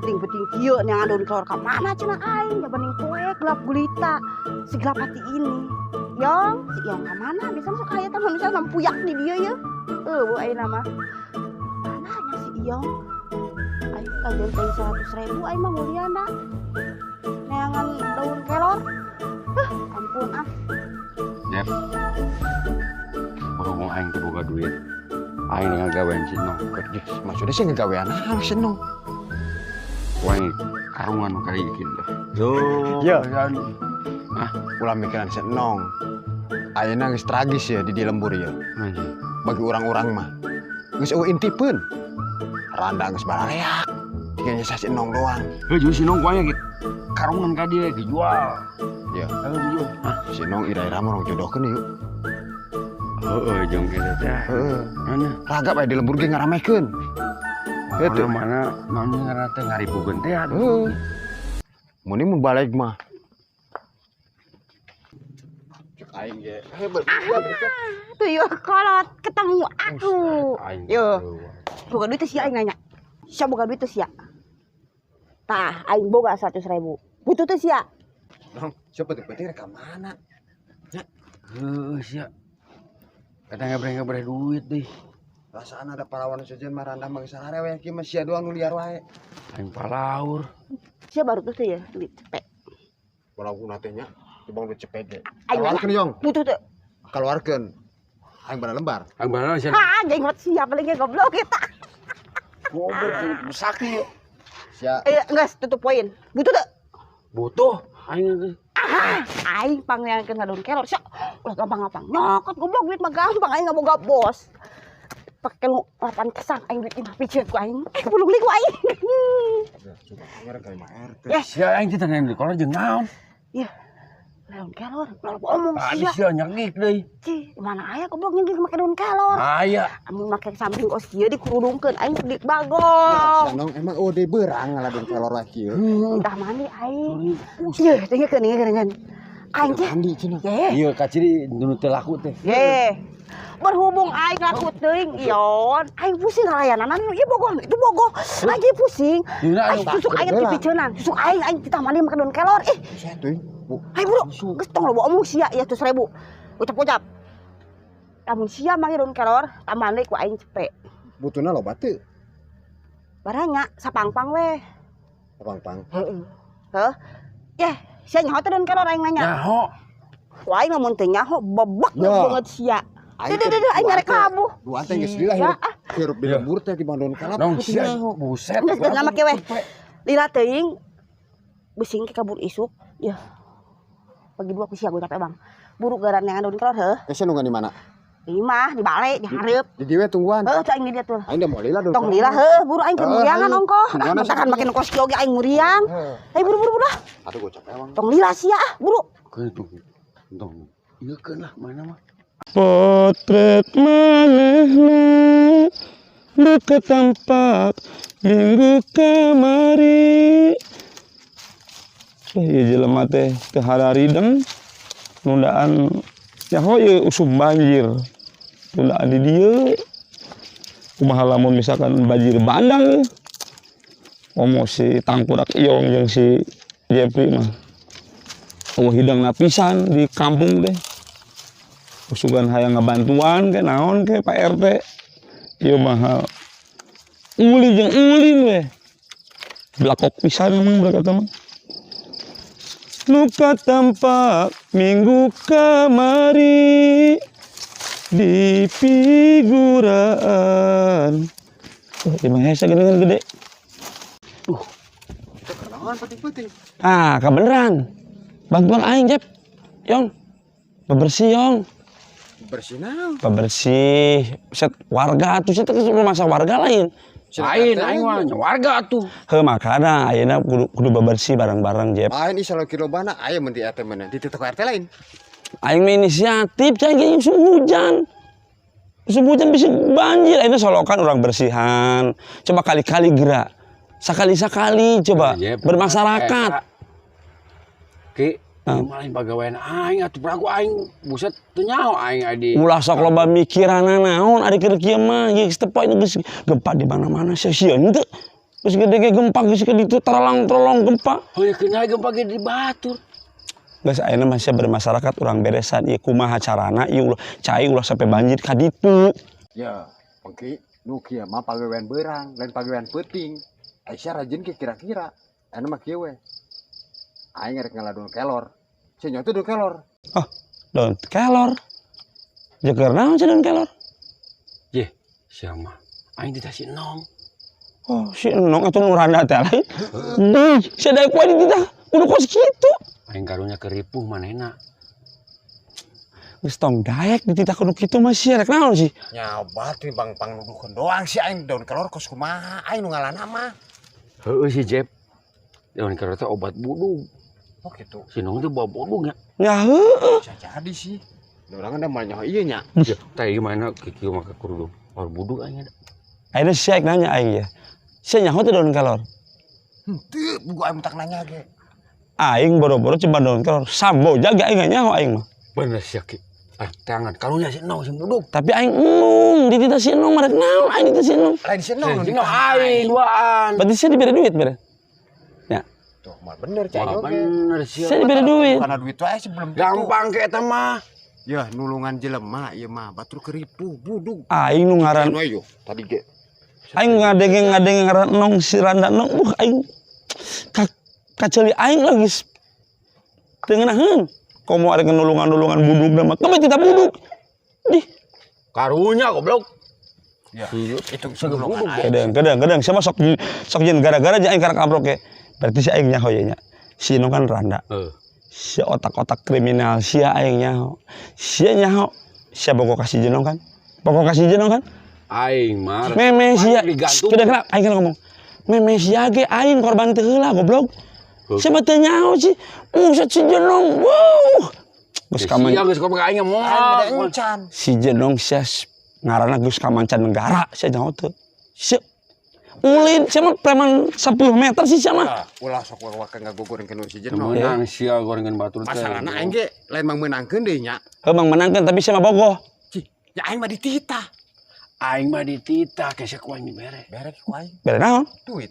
penting-penting kieu yang adon kelor ka mana cenah aing jabaning poe gelap gulita segelap hati ini. Yong, si Yong ka mana? Bisa masuk aya teh manusia nampuyak di dia ya. Bu ayeuna mah. Mananya si Yong? Aing kajian teh 100.000 aing mah muliana. Neangan daun kelor. Ampun ah. Jep. Ngomong aing teu boga duit. Aing ngagawean si Nong. Maksudnya sih ngegawean naon si Nong? Wae karungan nu karigin dah. Yo. Ya. Ulah mikiran si Nong. Ayeuna geus tragis ya di lembur ya. Bagi orang-orang mah. Geus eueuh intipeun. Randa geus balareak. Tinggal nyesa si Nong doang. Heuh si Nong wae gitu. Karungan ka dia dijual. Ya. Ayo dijual. Si Nong ira-ira mah jodohkeun yuk. Heeh, jeung kitu teh. Heeh. Mana? Raga bae di lembur ge ngaramekeun. Heuh. Mana naon ngaranna teh ngaripukeun teh. Heeh. Mun ieu balik mah. Cek aing ge. Tuh yuk kolot ketemu aku. Yo. Boga duit teh sia aing nanya. Sia boga duit teh sia. Tah, aing boga 100.000. Butuh teh sia. Nong, siapa penting rek ka mana? Heuh, sia. Kadang ngabreh duit deh. Rasaan ada pahlawan sejen mah randa mah sarare we kieu mah sia doang nu liar wae. Aing palaur. Sia baru tuh ya duit cepet. Walaupun teh nya tibang duit cepet ge. Aing Keluarkeun Yong. butuh teh. Keluarkeun. Aing bana lembar. Aing bener sia. Ah, jenggot sia paling goblok kita. Goblok sakit. Sia. Enggak tutup poin. Butuh teh. Butuh aing. Aing pangreangkeun ngadon kelor sia. Ulah gampang-gampang. Nyokot goblok duit mah gampang aing boga bos. Pakai 8 kesang aing duit 5 pijeun ku aing. Pulung li ku aing. Coba kamera ka RT. Ya, Sia aing teh nang di kolor jeung naon? iya. Daun kelor, kalau ngomong Adi sia. sia nyegik deui. Cih, mana aya goblok nyengik make daun kelor. Aya. Amun make samping kos kieu dikurudungkeun aing dik Ya, bagong. Nong emang ode beurang ngaladun kelor wae kieu. Entah mandi aing. Ieu, dengekeun. Aing teh. Mandi cenah. Ye. Ieu kaciri nu teu laku teh. Ye. Berhubung aing laku teuing ion, aing pusing ngalayanan ieu bogoh, itu bogoh. Aing pusing. Aing susuk aing ti piceunan. Susuk aing ditah mandi make daun kelor. Ih, Saya tuh, Bu. ayo bro, geus tong lo omong sia ya 100.000. Ucap-ucap. Lamun sia make daun kelor, tambahan deui ku aing cepet. Butuna loba teu? Baranya sapangpang weh. Pang-pang. Heeh. Heuh. Yeh, sia nyaho teh daun kelor aing nanya. Nyaho. Ku aing mah mun teu nyaho bebek Ya. banget sia. Deh, aing nyarek kabuh. Dua teh geus lila hirup di lembur teh di bandon kalap. Nong sia buset. Geus teu make weh. Lila teuing besing ke kabur isuk. Yah. Pagi dua ku sia gue capek bang. Buru garan yang daun kelor heuh. Ese nunggu di mana? Di imah, di balai, di hareup. Di dieu tungguan. Heuh, teh aing di dieu tuh. Aing udah mau lila dong. Tong lila heuh, buru aing keur muriangan ongkoh. Gimana, Matakan makin kos kieu ge aing muriang. Ayo buru-buru dah. Aduh gua capek bang. Tong lila sia ah, buru. Tong. Ieu keun lah mana mah. Potret manehna buka tampak minggu kemari. Ieu jelema teh teu hararideng nundaan nyaho ieu usum banjir. Nundaan di dieu kumaha lamun misalkan banjir bandang ngomong si Tangkurak Iong jeung si Jepri mah. Hidangna pisan di kampung teh. Usugan hayang ngabantuan ke naon ke Pak RT. Ieu mah uli jeung ulin we. Blakok pisan emang mereka mah. Luka tampak minggu kemari di figuraan. Emang hese gede. Naon penting-penting. Ah, kebeneran. Bantuan aing, Jep. Yong. Bebersih, Yong. Bersih naon? Bebersih. Set warga atuh set rumah warga lain. Lain aing mah warga atuh. Heuh makana ayeuna kudu bebersih barang-barang, Jep. Lain isal kilobana aya mun di RT mana? Di titik RT lain. Aing mah inisiatif cai ge musim hujan. Musim hujan bisa banjir, ayeuna solokan orang bersihan. Coba kali-kali gerak. Sekali-sekali coba bermasyarakat. Ki, malah pagawean aing atuh beragu aing buset teu nyaho aing adi. Ulah sok loba mikiranna naon ari keur kieu mah geus teu poe geus gempa di mana-mana sia-sia henteu. Geus gede ge gempa geus ke ditu terolong gempa. Oh ya kena gempa ge di batur. Geus ayeuna masih bermasyarakat urang beresan ieu kumaha carana ieu cai ulah sampai banjir ka ditu. Ya, pengki nu kieu mah pagawean beurang, lain pagawean peuting. Aisyah rajin ke kira-kira. Anu mah kieu we. Aing rek ngaladun kelor. Si nyoto do kelor. Oh, daun kelor. Jeger naon daun kelor? Ye, siapa? Aing tidak si Nong. Oh, si Nong atuh nu randa teh lain. Di, si daek wae di tah. Kudu kos kitu. Aing karunya keripuh manehna. Geus tong daek di titah kudu kitu mah sia rek naon sih? Nyabat nih bang nuduhkeun doang si aing daun kelor kos kumaha aing nu ngalanna mah. Heueuh si Jeb. Daun kelor teh obat budug. Oh gitu. Si Nong teh bawa budug nya. Ya heueuh. Bisa jadi sih. Orang ada banyak ieu nya. Teh gimana kieu mah kudu bawa budug aing ada. Ayeuna si Aik nanya aing ya. Sia nyaho teh daun kelor? Henteu, buku aing tak nanya ge. Aing boro-boro coba daun kelor. Sambo jaga aing nyaho aing mah. Bener sih ki. Tangan karunya si Nong si budug. Tapi aing di titah si Nong marek naon aing di titah si Nong. Lain si Nong Si Nong aing duaan. Berarti sia diberi duit bere. Tuh, mal bener cai Wah, oge. bener sih. Sia diberi duit. Karena duit wae sebelum Gampang ke eta mah. Ya, nulungan jelema ieu mah batur keripuh budug. Aing nu ngaran Anu ayo tadi ge. aing ngadenge ngaran Nong si Randa Nong. Aing kaceuli aing lagi teu ngeunaheun. Komo ada nulungan budug mah. Kami tidak budug. Di Karunya goblok. Ya, Itu sebelum budug. Kadang sama sok jeung gara-gara aing karak abrok ge. Berarti si aing nyaho nya. Si Nong kan randa. Si otak-otak kriminal sia aing nyaho. Sia nyaho. Sia bogo kasih jenong kan? Bogo kasih jenong kan? Aing mah. Meme sia. Digantung. Kenapa aing kan ngomong. Meme sia ge aing korban teu heula goblok. Siapa teu nyaho sih? Muset si jenong. Wow. Geus kaman. Sia geus ka aing mah. ada encan. Si jenong sia ngaranna geus ka mancanegara sia nyaho teu. Sia ulin sia mah preman 10 meter sih sia mah. Ulah sok wae ngagogoreng ke nu si jenong. Menang sia gorengan batur teh. Masalahna aing ge lain mang meunangkeun deui nya. Heuh menangkeun tapi sia mah bogoh. Cih, ya aing mah dititah. Aing mah dititah ke sia ku aing dibere. Bere ku aing Bere naon? duit.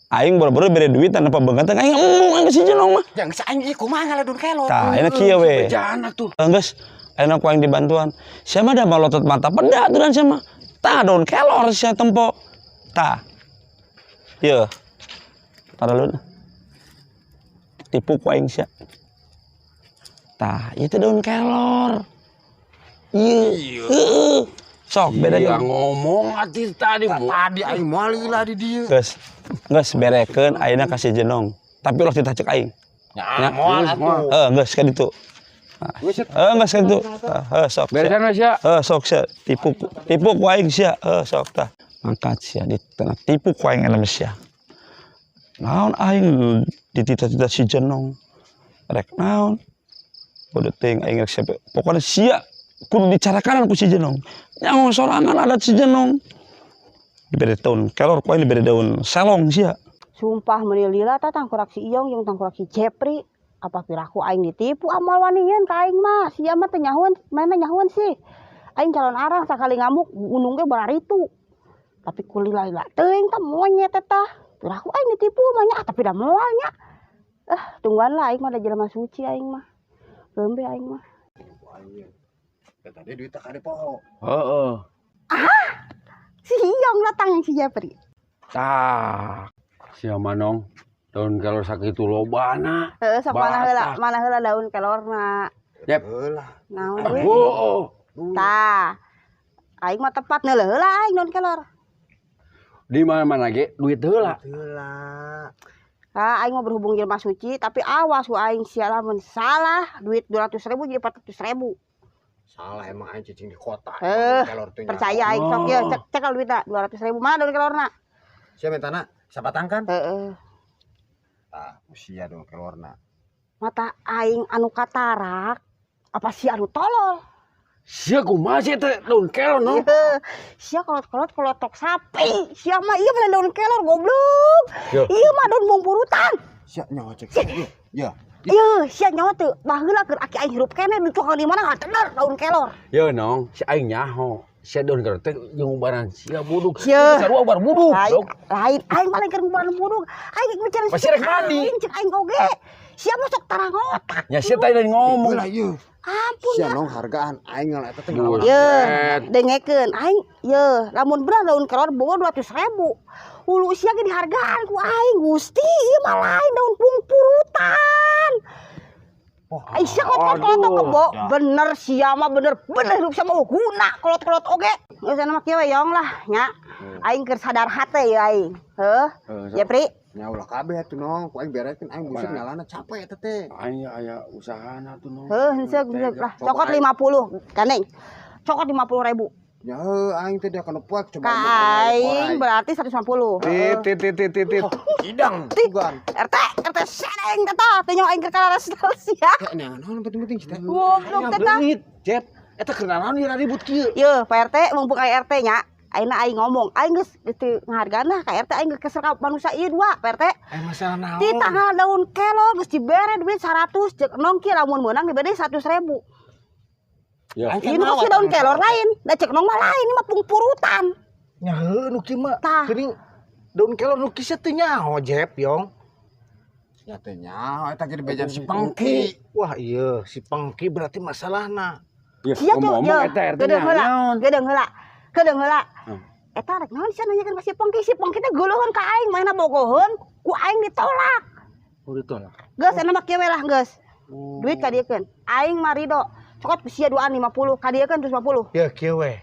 Aing boro-boro bere duit tanpa beungeut aing aing si jenong mah. Yang aing ieu kumaha ngaladun kelor. Tah, enak kieu we. Bejana tuh. Geus, ayeuna ku aing dibantuan. Sia mah da malotot mata peda aturan sia mah. Tah daun kelor sia tempo. Tah. Ieu. Taraluun. Tipu ku aing sia. Tah, ieu teh daun kelor. Ieu. Heeh. Sok beda Dia jeung. ngomong ati tadi bu. Tadi aing moal lila di dieu. Geus berekeun ayeuna kasih jenong. Tapi ulah ditah cek aing. Ya moal atuh. Geus ka ditu. Geus ka ditu. Sok. Beresan we sia. Sok sia tipu ku aing sia. Sok tah. Mangkat sia di tengah tipu ku aing elem sia. Naon aing dititah-titah si jenong. Rek naon? Kudu teuing aing rek sia. Pokona sia kudu dicarakan ku si jenong. Nyaho sorangan adat si jenong. Diberi daun kelor ku aing diberi daun selong sia. Sumpah melilila tah tangkurak si Iyong jeung tangkurak si Jepri. Apa kiraku aing ditipu amal wanieun ka aing mah. Sia mah teu nyahoan, mana nyahoan sih. Aing calon arang sakali ngamuk gunung ge bararitu. Tapi kulila-lila teuing tah monyet tah. Kiraku aing ditipu mah nya tapi da moal nya. Tungguan lah aing mah da jelema suci aing mah. Lembe aing mah. Tadi duit tak ada poho. Heeh. Si Iyong datang yang si Jepri. Tah. Sia manong. Daun kelor sakitu lobana. Sok mana heula daun kelorna. Jep. Heulah. Naon deui? Oh. Tah. Aing mah tepat neuleuh heula aing daun kelor. Di mana-mana ge duit heula. Heulah. Aing mau berhubung jelema suci, tapi awas ku aing sia lamun salah duit 200.000 jadi 400.000. Salah emang aing cicing di kota. Kelor teh. Percaya aing sok ye cek duitna 200.000 mana daun kelorna? Sia mentana sapatang kan? Heeh. Tah, usia daun kelorna. Mata aing anu katarak apa si anu tolol? Sia kumaha sih teh daun kelor no? Sia kolot tok sapi. Sia mah ieu bener daun kelor goblok. Ieu mah daun bungpurutan. Sia nyawa cek. Ya. Ieu sia nyawa teu baheula keur aki aing hirup keneh dicokan di mana enggak tener daun kelor. Yo nong, si aing nyaho. sia daun keur teh jeung ubaran sia buduk. Sia. Sarua ubar buduk. Lain aing paling keur ngubaran buduk. Aing mikirin Pasti rek mandi. Cek aing oge. Sia masuk tarang otak. Ya sia tadi lain ngomong. Lah ieu. Ampun. Sia nong hargaan aing ngala eta teh Buset. ngalawan. Ye, dengekeun aing ye, lamun bener daun kelor bawa 200.000. Hulu sia ge dihargaan ku aing Gusti, ieu mah lain daun pungpurutan. Aisyah kolot-kolot kebo, bener sia mah bener hirup sama guna kolot-kolot oge. Geus anu mah kieu we yong lah nya. Aing keur sadar hate ya aing. Heuh. Ya Pri. Nya ulah kabeh atuh nong, ku aing bereskeun aing buset ngalana capek eta teh. Aing aya usahana tuh no. Heuh, henteu lah. Cokot 50 kaneng. Cokot 50.000. Ya heuh aing teh da kana puak coba. Ka aing berarti 150. Tit. Idang tugan. RT sereng kata teh nyawa aing keur kalaras sia. Kayak neangan naon penting-penting cita. Goblok teh tah. Jep, eta kenalan ieu ribut kieu. Ye, Pak RT mumpung aya RT nya. Ayeuna aing ngomong, aing geus teu ngahargaan lah ka RT aing geus kesel ka manusia ieu dua, Pak RT. Masalah naon? Di tanggal daun kelor geus dibere duit 100 cek nong kieu lamun meunang dibere 100.000. Ya. Ini masih daun kelor lain, da cek nong mah lain, ini mah pungpurutan. Nya heuh nu kieu mah Tah. geuning daun kelor nu kieu teh nyaho Jep yong. Ya teh nyaho eta ge dibejan si Pengki. Wah iya si Pengki berarti masalahna. Ya, Sia tuh, ngomong ye, eta RT gedeung heula, naon? gedeung heula. Eta rek naon sia nanyakeun ka si Pengki teh geuleuheun ka aing, mainna bogoheun, ku aing ditolak. Oh ditolak. Geus cenah mah kieu we lah geus. Duit ka dieukeun. Aing mah rido. Cokot sia duaan 50, ka dieukeun 150. Ya kieu we.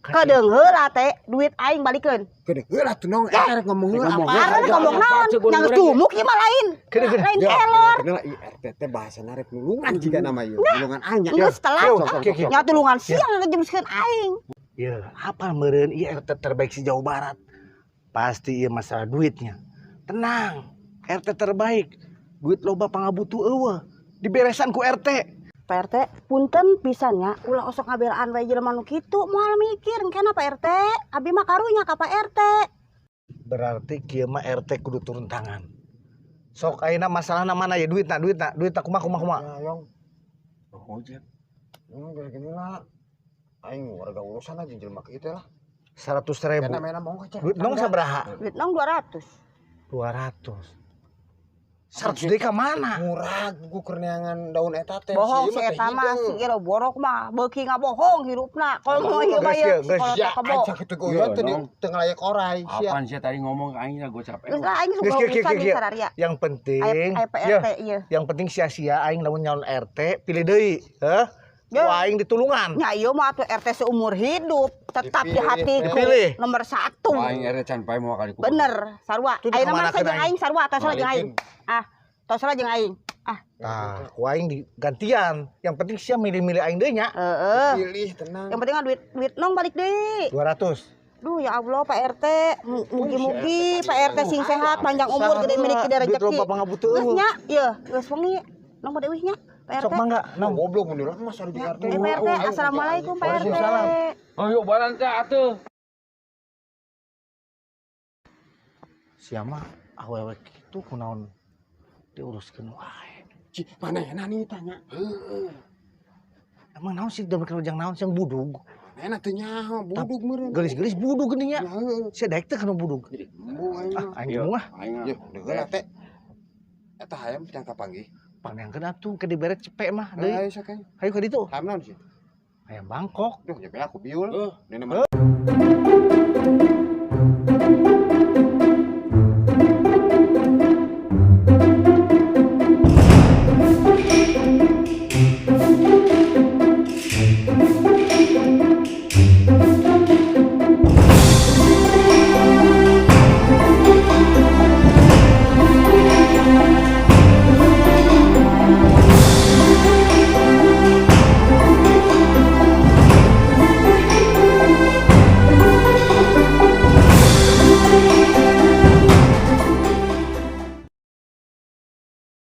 Kedeung heula teh, duit aing balikeun. Gede heula tuh nong eta rek ngomong heula apa. Parah ngomong naon? Yang tumuk ieu mah lain. Lain kelor. Kenal ieu RT teh bahasana rek nulungan jiga nama ieu. Nulungan anya. Geus telat. Kieu. Nya tulungan siang ngejebuskeun aing. Ya apa meureun ieu RT terbaik si Jawa Barat. Pasti ieu masalah duitnya. Tenang, RT terbaik. Duit loba pangabutuh eueuh. Diberesan ku RT. Pak RT, punten pisannya ulah osok ngabelaan wae jelema nu kitu, moal mikir engkena Pak RT. Abi mah karunya ka Pak RT. Berarti kieu mah RT kudu turun tangan. Sok ayeuna masalahna mana ya duitna kumaha. Ya yong. Oh, Jep. Gini lah. Aing warga urusan aja jelema kieu teh lah. 100.000. Karena mena mau ka Duit nong sabaraha? Duit nong 200. 200. 100 deui ka mana? murah ku keur neangan daun eta teh. Bohong si eta mah si Iro borok mah beuki ngabohong hirupna. Kalau mau ieu mah ieu si kolot Ya kebo. aja kitu goyang teh teu ngalayak orai sia. Apaan sia tadi ngomong ke aing gue capek. Geus lah aing Geus, suka kieu, urusan kieu. di sararia. Yang penting Aya Pak ya, RT ieu. yang penting sia-sia aing lamun nyalon RT pilih deui, heuh. Ku aing ditulungan. Nya ieu mah atuh RT seumur hidup tetap di hatiku Dipilih. nomor 1. Aing RT can pae mau kali ku. Bener, sarua. Itu Ayeuna mah dikamanakeun jeung aing? aing sarua tos jeung aing. Ah, tos jeung aing. Ah, Nah, ku aing digantian. Yang penting sia milih-milih aing deui nya. heeh. Pilih tenang. Yang penting mah duit nong balik deui. 200. Duh ya Allah Pak RT, mugi-mugi Pak RT sing sehat, panjang umur, gede miliki Duit rezeki. loba pangabutuh Geus eueuh. nya, ieu, geus wengi. Nong bade euy nya, Pak Sok RT. mangga, nong. Goblok mun lah mas di RT. Pak RT, assalamualaikum Pak RT. Waalaikumsalam. Oh, yuk baran teh atuh. Sia mah awewe kitu kunaon diuruskeun wae. Ci mana nih tanya. Emang naon sih dalam kerjang naon sing budug? Enak teh nyaho budug meureun. Gelis-gelis budug geuning nya. Ya heuh. Sia daek teh kana budug. Embu aing mah. Aing mah Aing. Yeuh, deuleuh teh. Eta hayam can kapanggih. panengkeun atuh ke dibere cepek mah deui. Ayo sakeuy. Hayu ka ditu. Hayam naon sih? Hayam Bangkok. Duh, jadi aku biul. Heuh. Nenek mah